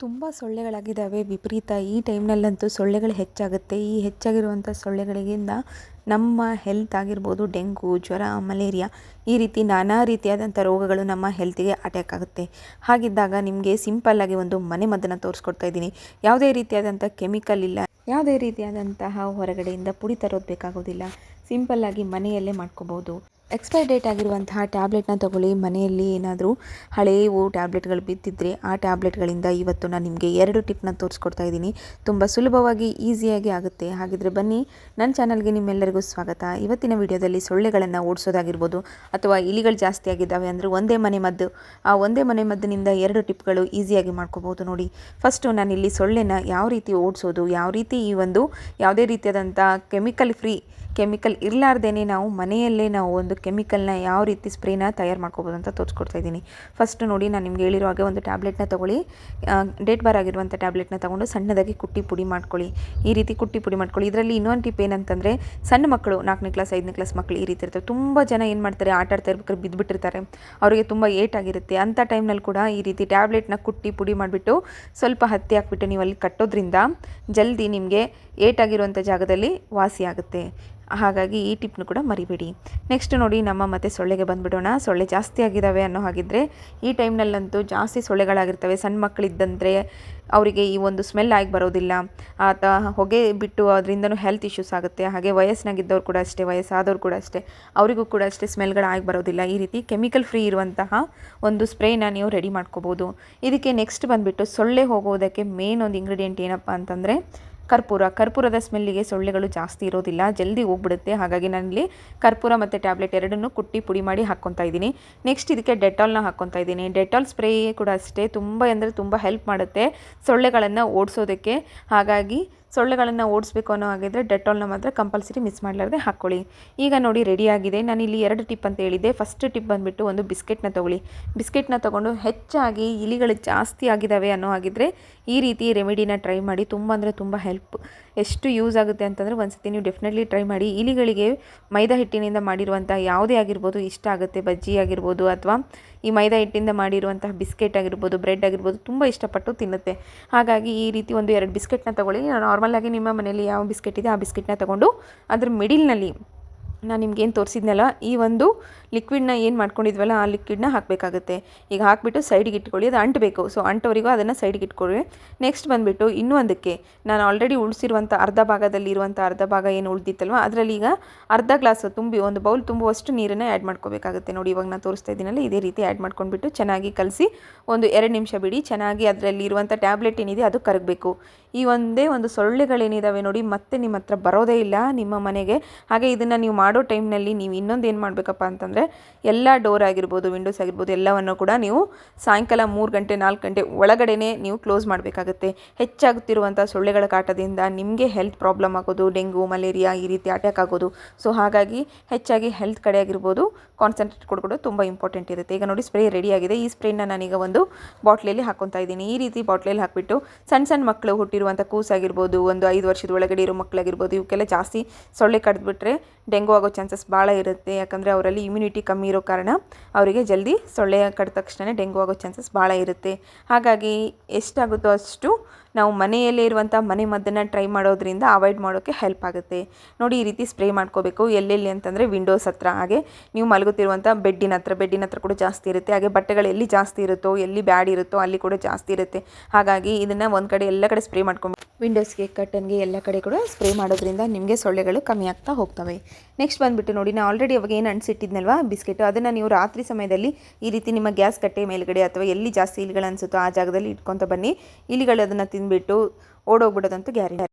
ತುಂಬ ಸೊಳ್ಳೆಗಳಾಗಿದ್ದಾವೆ ವಿಪರೀತ. ಈ ಟೈಮ್ನಲ್ಲಂತೂ ಸೊಳ್ಳೆಗಳು ಹೆಚ್ಚಾಗುತ್ತೆ. ಈ ಹೆಚ್ಚಾಗಿರುವಂಥ ಸೊಳ್ಳೆಗಳಿಂದ ನಮ್ಮ ಹೆಲ್ತ್ ಆಗಿರ್ಬೋದು, ಡೆಂಗು, ಜ್ವರ, ಮಲೇರಿಯಾ ಈ ರೀತಿ ನಾನಾ ರೀತಿಯಾದಂಥ ರೋಗಗಳು ನಮ್ಮ ಹೆಲ್ತಿಗೆ ಅಟ್ಯಾಕ್ ಆಗುತ್ತೆ. ಹಾಗಿದ್ದಾಗ ನಿಮಗೆ ಸಿಂಪಲ್ಲಾಗಿ ಒಂದು ಮನೆಮದ್ದನ್ನು ತೋರಿಸ್ಕೊಡ್ತಾ ಇದ್ದೀನಿ. ಯಾವುದೇ ರೀತಿಯಾದಂಥ ಕೆಮಿಕಲ್ ಇಲ್ಲ, ಯಾವುದೇ ರೀತಿಯಾದಂತಹ ಹೊರಗಡೆಯಿಂದ ಪುಡಿ ತರೋದು ಬೇಕಾಗೋದಿಲ್ಲ. ಸಿಂಪಲ್ಲಾಗಿ ಮನೆಯಲ್ಲೇ ಮಾಡ್ಕೋಬೋದು. ಎಕ್ಸ್ಪೈರ್ ಡೇಟ್ ಆಗಿರುವಂತಹ ಟ್ಯಾಬ್ಲೆಟ್ನ ತೊಗೊಳ್ಳಿ. ಮನೆಯಲ್ಲಿ ಏನಾದರೂ ಹಳೆಯವು ಟ್ಯಾಬ್ಲೆಟ್ಗಳು ಬಿದ್ದಿದ್ದರೆ ಆ ಟ್ಯಾಬ್ಲೆಟ್ಗಳಿಂದ ಇವತ್ತು ನಾನು ನಿಮಗೆ 2 ಟಿಪ್ನ ತೋರಿಸ್ಕೊಡ್ತಾ ಇದ್ದೀನಿ. ತುಂಬ ಸುಲಭವಾಗಿ ಈಸಿಯಾಗಿ ಆಗುತ್ತೆ. ಹಾಗಿದ್ರೆ ಬನ್ನಿ, ನನ್ನ ಚಾನಲ್ಗೆ ನಿಮ್ಮೆಲ್ಲರಿಗೂ ಸ್ವಾಗತ. ಇವತ್ತಿನ ವಿಡಿಯೋದಲ್ಲಿ ಸೊಳ್ಳೆಗಳನ್ನು ಓಡಿಸೋದಾಗಿರ್ಬೋದು ಅಥವಾ ಇಲಿಗಳು ಜಾಸ್ತಿ ಆಗಿದ್ದಾವೆ ಅಂದರೆ ಒಂದೇ ಮನೆ ಮದ್ದು, ಆ ಒಂದೇ ಮನೆ ಮದ್ದಿನಿಂದ 2 ಟಿಪ್ಗಳು ಈಸಿಯಾಗಿ ಮಾಡ್ಕೋಬೋದು ನೋಡಿ. ಫಸ್ಟು ನಾನಿಲ್ಲಿ ಸೊಳ್ಳೆನ ಯಾವ ರೀತಿ ಓಡಿಸೋದು, ಯಾವ ರೀತಿ ಈ ಒಂದು ಯಾವುದೇ ರೀತಿಯಾದಂಥ ಕೆಮಿಕಲ್ ಇರಲಾರ್ದೇ ನಾವು ಮನೆಯಲ್ಲೇ ನಾವು ಒಂದು ಕೆಮಿಕಲ್ನ ಯಾವ ರೀತಿ ಸ್ಪ್ರೇನ ತಯಾರು ಮಾಡ್ಕೋಬೋದು ಅಂತ ತೋರಿಸ್ಕೊಡ್ತಾ ಇದ್ದೀನಿ. ಫಸ್ಟ್ ನೋಡಿ, ನಾನು ನಿಮ್ಗೆ ಹೇಳಿರೋ ಹಾಗೆ ಒಂದು ಟ್ಯಾಬ್ಲೆಟ್ನ ತೊಗೊಳ್ಳಿ. ಡೇಟ್ ಬಾರ್ ಆಗಿರುವಂಥ ಟ್ಯಾಬ್ಲೆಟ್ನ ತೊಗೊಂಡು ಸಣ್ಣದಾಗಿ ಕುಟ್ಟಿ ಪುಡಿ ಮಾಡ್ಕೊಳ್ಳಿ. ಈ ರೀತಿ ಕುಟ್ಟಿ ಪುಡಿ ಮಾಡ್ಕೊಳ್ಳಿ. ಇದರಲ್ಲಿ ಇನ್ನೊಂದು ಟಿಪ್ ಏನಂತಂದರೆ, ಸಣ್ಣ ಮಕ್ಕಳು 4ನೇ ಕ್ಲಾಸ್ 5ನೇ ಕ್ಲಾಸ್ ಮಕ್ಕಳು ಈ ರೀತಿ ಇರ್ತಾರೆ. ತುಂಬ ಜನ ಏನು ಮಾಡ್ತಾರೆ, ಆಟ ಆಡ್ತಾ ಇರ್ಬೇಕಾದ್ರೆ ಬಿದ್ದುಬಿಟ್ಟಿರ್ತಾರೆ, ಅವರಿಗೆ ತುಂಬ ಏಟಾಗಿರುತ್ತೆ. ಅಂಥ ಟೈಮ್ನಲ್ಲಿ ಕೂಡ ಈ ರೀತಿ ಟ್ಯಾಬ್ಲೆಟ್ನ ಕುಟ್ಟಿ ಪುಡಿ ಮಾಡಿಬಿಟ್ಟು ಸ್ವಲ್ಪ ಹತ್ತಿ ಹಾಕ್ಬಿಟ್ಟು ನೀವು ಅಲ್ಲಿ ಕಟ್ಟೋದ್ರಿಂದ ಜಲ್ದಿ ನಿಮಗೆ ಏಟಾಗಿರುವಂಥ ಜಾಗದಲ್ಲಿ ವಾಸಿ ಆಗುತ್ತೆ. ಹಾಗಾಗಿ ಈ ಟಿಪ್ನು ಕೂಡ ಮರಿಬೇಡಿ. ನೆಕ್ಸ್ಟ್ ನೋಡಿ, ನಮ್ಮ ಮತ್ತೆ ಸೊಳ್ಳೆಗೆ ಬಂದುಬಿಡೋಣ. ಸೊಳ್ಳೆ ಜಾಸ್ತಿ ಆಗಿದ್ದಾವೆ ಅನ್ನೋ ಹಾಗಿದ್ದರೆ ಈ ಟೈಮ್ನಲ್ಲಂತೂ ಜಾಸ್ತಿ ಸೊಳ್ಳೆಗಳಾಗಿರ್ತವೆ. ಸಣ್ಣ ಮಕ್ಕಳಿದ್ದಂದರೆ ಅವರಿಗೆ ಈ ಒಂದು ಸ್ಮೆಲ್ ಆಗಿ ಬರೋದಿಲ್ಲ, ಹೊಗೆ ಬಿಟ್ಟು ಅದರಿಂದನೂ ಹೆಲ್ತ್ ಇಶ್ಯೂಸ್ ಆಗುತ್ತೆ. ಹಾಗೆ ವಯಸ್ಸಿನಾಗಿದ್ದವ್ರು ಕೂಡ ಅಷ್ಟೇ, ವಯಸ್ಸಾದವ್ರು ಕೂಡ ಅಷ್ಟೇ, ಅವರಿಗೂ ಕೂಡ ಅಷ್ಟೇ ಸ್ಮೆಲ್ಗಳು ಆಗಿ ಬರೋದಿಲ್ಲ. ಈ ರೀತಿ ಕೆಮಿಕಲ್ ಫ್ರೀ ಇರುವಂತಹ ಒಂದು ಸ್ಪ್ರೇನ ನೀವು ರೆಡಿ ಮಾಡ್ಕೋಬೋದು. ಇದಕ್ಕೆ ನೆಕ್ಸ್ಟ್ ಬಂದುಬಿಟ್ಟು ಸೊಳ್ಳೆ ಹೋಗೋದಕ್ಕೆ ಮೇನ್ ಒಂದು ಇಂಗ್ರೀಡಿಯೆಂಟ್ ಏನಪ್ಪ ಅಂತಂದರೆ ಕರ್ಪೂರದ ಸ್ಮೆಲ್ಲಿಗೆ ಸೊಳ್ಳೆಗಳು ಜಾಸ್ತಿ ಇರೋದಿಲ್ಲ, ಜಲ್ದಿ ಹೋಗ್ಬಿಡುತ್ತೆ. ಹಾಗಾಗಿ ನಾನಿಲ್ಲಿ ಕರ್ಪೂರ ಮತ್ತು ಟ್ಯಾಬ್ಲೆಟ್ ಎರಡನ್ನೂ ಕುಟ್ಟಿ ಪುಡಿ ಮಾಡಿ ಹಾಕ್ಕೊತಾ ಇದ್ದೀನಿ. ನೆಕ್ಸ್ಟ್ ಇದಕ್ಕೆ ಡೆಟಾಲ್ನ ಹಾಕ್ಕೊತಾ ಇದ್ದೀನಿ. ಡೆಟಾಲ್ ಸ್ಪ್ರೇ ಕೂಡ ಅಷ್ಟೇ ತುಂಬ ಹೆಲ್ಪ್ ಮಾಡುತ್ತೆ ಸೊಳ್ಳೆಗಳನ್ನು ಓಡಿಸೋದಕ್ಕೆ. ಹಾಗಾಗಿ ಸೊಳ್ಳೆಗಳನ್ನು ಓಡಿಸ್ಬೇಕು ಅನ್ನೋ ಹಾಗಿದ್ರೆ ಡೆಟಾಲ್ನ ಮಾತ್ರ ಕಂಪಲ್ಸರಿ ಮಿಸ್ ಮಾಡಲಾರ್ದೆ ಹಾಕ್ಕೊಳ್ಳಿ. ಈಗ ನೋಡಿ, ರೆಡಿಯಾಗಿದೆ. ನಾನಿಲ್ಲಿ 2 ಟಿಪ್ ಅಂತ ಹೇಳಿದ್ದೆ. ಫಸ್ಟ್ ಟಿಪ್ ಬಂದುಬಿಟ್ಟು ಒಂದು ಬಿಸ್ಕೆಟ್ನ ತೊಗೊಳ್ಳಿ. ಬಿಸ್ಕೆಟ್ನ ತೊಗೊಂಡು ಹೆಚ್ಚಾಗಿ ಇಲಿಗಳು ಜಾಸ್ತಿ ಆಗಿದ್ದಾವೆ ಅನ್ನೋ ಹಾಗಿದ್ರೆ ಈ ರೀತಿ ರೆಮಿಡಿನ ಟ್ರೈ ಮಾಡಿ. ತುಂಬ ಅಂದರೆ ತುಂಬ ಹೆಲ್ಪ್, ಎಷ್ಟು ಯೂಸ್ ಆಗುತ್ತೆ ಅಂತಂದರೆ ಒಂದ್ಸತಿ ನೀವು ಡೆಫಿನೆಟ್ಲಿ ಟ್ರೈ ಮಾಡಿ. ಇಲಿಗಳಿಗೆ ಮೈದಾ ಹಿಟ್ಟಿನಿಂದ ಮಾಡಿರುವಂಥ ಯಾವುದೇ ಆಗಿರ್ಬೋದು ಇಷ್ಟ ಆಗುತ್ತೆ. ಬಜ್ಜಿ ಆಗಿರ್ಬೋದು ಅಥವಾ ಈ ಮೈದಾ ಹಿಟ್ಟಿಂದ ಮಾಡಿರುವಂತಹ ಬಿಸ್ಕೆಟ್ ಆಗಿರ್ಬೋದು, ಬ್ರೆಡ್ ಆಗಿರ್ಬೋದು, ತುಂಬ ಇಷ್ಟಪಟ್ಟು ತಿನ್ನುತ್ತೆ. ಹಾಗಾಗಿ ಈ ರೀತಿ ಒಂದು 2 ಬಿಸ್ಕೆಟ್ನ ತೊಗೊಳ್ಳಿ. ನಾರ್ಮಲಾಗಿ ನಿಮ್ಮ ಮನೆಯಲ್ಲಿ ಯಾವ ಬಿಸ್ಕೆಟ್ ಇದೆ ಆ ಬಿಸ್ಕೆಟ್ನ ತೊಗೊಂಡು ಅದ್ರ ಮಿಡಿಲ್ನಲ್ಲಿ ನಾನು ನಿಮ್ಗೇನು ತೋರಿಸಿದ್ನಲ್ಲ ಈ ಒಂದು ಲಿಕ್ವಿಡ್ನ ಏನು ಮಾಡ್ಕೊಂಡಿದ್ವಲ್ಲ ಆ ಲಿಕ್ವಿಡ್ನ ಹಾಕಬೇಕಾಗುತ್ತೆ. ಈಗ ಹಾಕಿಬಿಟ್ಟು ಸೈಡಿಗೆ ಇಟ್ಕೊಳ್ಳಿ. ಅದು ಅಂಟಬೇಕು, ಸೊ ಅಂಟೋವರೆಗೂ ಅದನ್ನು ಸೈಡಿಗೆ ಇಟ್ಕೊಳ್ಳಿ. ನೆಕ್ಸ್ಟ್ ಬಂದುಬಿಟ್ಟು ಇನ್ನೂ ಒಂದಕ್ಕೆ ನಾನು ಆಲ್ರೆಡಿ ಉಳಿಸಿರುವಂಥ ಅರ್ಧ ಭಾಗ ಏನು ಉಳಿದಿತ್ತಲ್ವ ಅದರಲ್ಲಿ ಈಗ ಅರ್ಧ ಗ್ಲಾಸ್ ಒಂದು ಬೌಲ್ ತುಂಬುವಷ್ಟು ನೀರನ್ನು ಆ್ಯಡ್ ಮಾಡ್ಕೋಬೇಕಾಗುತ್ತೆ. ನೋಡಿ, ಇವಾಗ ನಾನು ತೋರಿಸ್ತಾ ಇದ್ದೀನಲ್ಲ ಇದೇ ರೀತಿ ಆ್ಯಡ್ ಮಾಡ್ಕೊಂಡ್ಬಿಟ್ಟು ಚೆನ್ನಾಗಿ ಕಲಸಿ ಒಂದು 2 ನಿಮಿಷ ಬಿಡಿ. ಚೆನ್ನಾಗಿ ಅದರಲ್ಲಿ ಇರುವಂಥ ಟ್ಯಾಬ್ಲೆಟ್ ಏನಿದೆ ಅದು ಕರಗಬೇಕು. ಈ ಒಂದೇ ಒಂದು ಸೊಳ್ಳೆಗಳೇನಿದ್ದಾವೆ ನೋಡಿ ಮತ್ತೆ ನಿಮ್ಮ ಹತ್ರ ಬರೋದೇ ಇಲ್ಲ ನಿಮ್ಮ ಮನೆಗೆ. ಹಾಗೆ ಇದನ್ನು ನೀವು ಮಾಡೋ ಟೈಮ್ನಲ್ಲಿ ನೀವು ಇನ್ನೊಂದು ಏನು ಮಾಡಬೇಕಪ್ಪ ಅಂತಂದರೆ, ಎಲ್ಲ ಡೋರ್ ಆಗಿರ್ಬೋದು, ವಿಂಡೋಸ್ ಆಗಿರ್ಬೋದು ಎಲ್ಲವನ್ನು ಕೂಡ ನೀವು ಸಾಯಂಕಾಲ 3 ಗಂಟೆ 4 ಗಂಟೆ ಒಳಗಡೆನೇ ನೀವು ಕ್ಲೋಸ್ ಮಾಡಬೇಕಾಗುತ್ತೆ. ಹೆಚ್ಚಾಗುತ್ತಿರುವಂಥ ಸೊಳ್ಳೆಗಳ ಕಾಟದಿಂದ ನಿಮಗೆ ಹೆಲ್ತ್ ಪ್ರಾಬ್ಲಮ್ ಆಗೋದು, ಡೆಂಗು, ಮಲೇರಿಯಾ ಈ ರೀತಿ ಅಟ್ಯಾಕ್ ಆಗೋದು. ಸೊ ಹಾಗಾಗಿ ಹೆಚ್ಚಾಗಿ ಹೆಲ್ತ್ ಕಡೆ ಆಗಿರ್ಬೋದು ಕಾನ್ಸಂಟ್ರೇಟ್ ಕೊಡೋದು ತುಂಬ ಇಂಪಾರ್ಟೆಂಟ್ ಇರುತ್ತೆ. ಈಗ ನೋಡಿ, ಸ್ಪ್ರೇ ರೆಡಿಯಾಗಿದೆ. ಈ ಸ್ಪ್ರೇನ ನಾನೀಗ ಒಂದು ಬಾಟ್ಲಲ್ಲಿ ಹಾಕ್ಕೊತಾ ಇದ್ದೀನಿ. ಈ ರೀತಿ ಬಾಟ್ಲಲ್ಲಿ ಹಾಕಿಬಿಟ್ಟು ಸಣ್ಣ ಮಕ್ಕಳು ಹುಟ್ಟಿರುವಂಥ ಕೂಸಾಗಿರ್ಬೋದು, ಒಂದು 5 ವರ್ಷದ ಒಳಗಡೆ ಇರೋ ಮಕ್ಕಳಾಗಿರ್ಬೋದು, ಇವಕ್ಕೆಲ್ಲ ಜಾಸ್ತಿ ಸೊಳ್ಳೆ ಕಡಿದ್ಬಿಟ್ರೆ ಡೆಂಗು ಆಗೋ ಚಾನ್ಸಸ್ ಭಾಳ ಇರುತ್ತೆ. ಯಾಕಂದರೆ ಅವರಲ್ಲಿ ಇಮ್ಯುನಿಟಿ ಕಮ್ಮಿ ಇರೋ ಕಾರಣ ಅವರಿಗೆ ಜಲ್ದಿ ಸೊಳ್ಳೆ ಕಡಿದ ತಕ್ಷಣ ಡೆಂಗು ಆಗೋ ಚಾನ್ಸಸ್ ಭಾಳ ಇರುತ್ತೆ. ಹಾಗಾಗಿ ಎಷ್ಟಾಗುತ್ತೋ ಅಷ್ಟು ನಾವು ಮನೆಯಲ್ಲೇ ಇರುವಂಥ ಮನೆ ಮದ್ದನ್ನು ಟ್ರೈ ಮಾಡೋದ್ರಿಂದ ಅವಾಯ್ಡ್ ಮಾಡೋಕ್ಕೆ ಹೆಲ್ಪ್ ಆಗುತ್ತೆ. ನೋಡಿ, ಈ ರೀತಿ ಸ್ಪ್ರೇ ಮಾಡ್ಕೋಬೇಕು. ಎಲ್ಲೆಲ್ಲಿ ಅಂತಂದರೆ ವಿಂಡೋಸ್ ಹತ್ರ, ಹಾಗೆ ನೀವು ಮಲಗುತ್ತಿರುವಂಥ ಬೆಡ್ಡಿನ ಹತ್ರ ಕೂಡ ಜಾಸ್ತಿ ಇರುತ್ತೆ. ಹಾಗೆ ಬಟ್ಟೆಗಳು ಎಲ್ಲಿ ಜಾಸ್ತಿ ಇರುತ್ತೋ, ಎಲ್ಲಿ ಬ್ಯಾಡ್ ಇರುತ್ತೋ ಅಲ್ಲಿ ಕೂಡ ಜಾಸ್ತಿ ಇರುತ್ತೆ. ಹಾಗಾಗಿ ಇದನ್ನು ಒಂದು ಕಡೆ ಎಲ್ಲ ಕಡೆ ಸ್ಪ್ರೇ ಮಾಡ್ಕೊಂಡು ವಿಂಡೋಸ್ಗೆ, ಕರ್ಟನ್ಗೆ ಎಲ್ಲ ಕಡೆ ಕೂಡ ಸ್ಪ್ರೇ ಮಾಡೋದ್ರಿಂದ ನಿಮಗೆ ಸೊಳ್ಳೆಗಳು ಕಮ್ಮಿ ಆಗ್ತಾ ಹೋಗ್ತವೆ. ನೆಕ್ಸ್ಟ್ ಬಂದುಬಿಟ್ಟು ನೋಡಿ, ನಾನು ಆಲ್ರೆಡಿ ಅವಾಗ ಏನು ಅಂಟಿಸಿಟ್ಟಿದ್ನಲ್ವಾ ಬಿಸ್ಕೆಟು, ಅದನ್ನು ನೀವು ರಾತ್ರಿ ಸಮಯದಲ್ಲಿ ಈ ರೀತಿ ನಿಮ್ಮ ಗ್ಯಾಸ್ ಕಟ್ಟೆ ಮೇಲ್ಗಡೆ ಅಥವಾ ಎಲ್ಲಿ ಜಾಸ್ತಿ ಇಲಿಗಳು ಅನಿಸುತ್ತೋ ಆ ಜಾಗದಲ್ಲಿ ಇಟ್ಕೊತ ಬನ್ನಿ. ಇಲಿಗಳು ಅದನ್ನು ತಿಂದುಬಿಟ್ಟು ಓಡೋಗ್ಬಿಡೋದಂತೂ ಗ್ಯಾರಂಟಿ.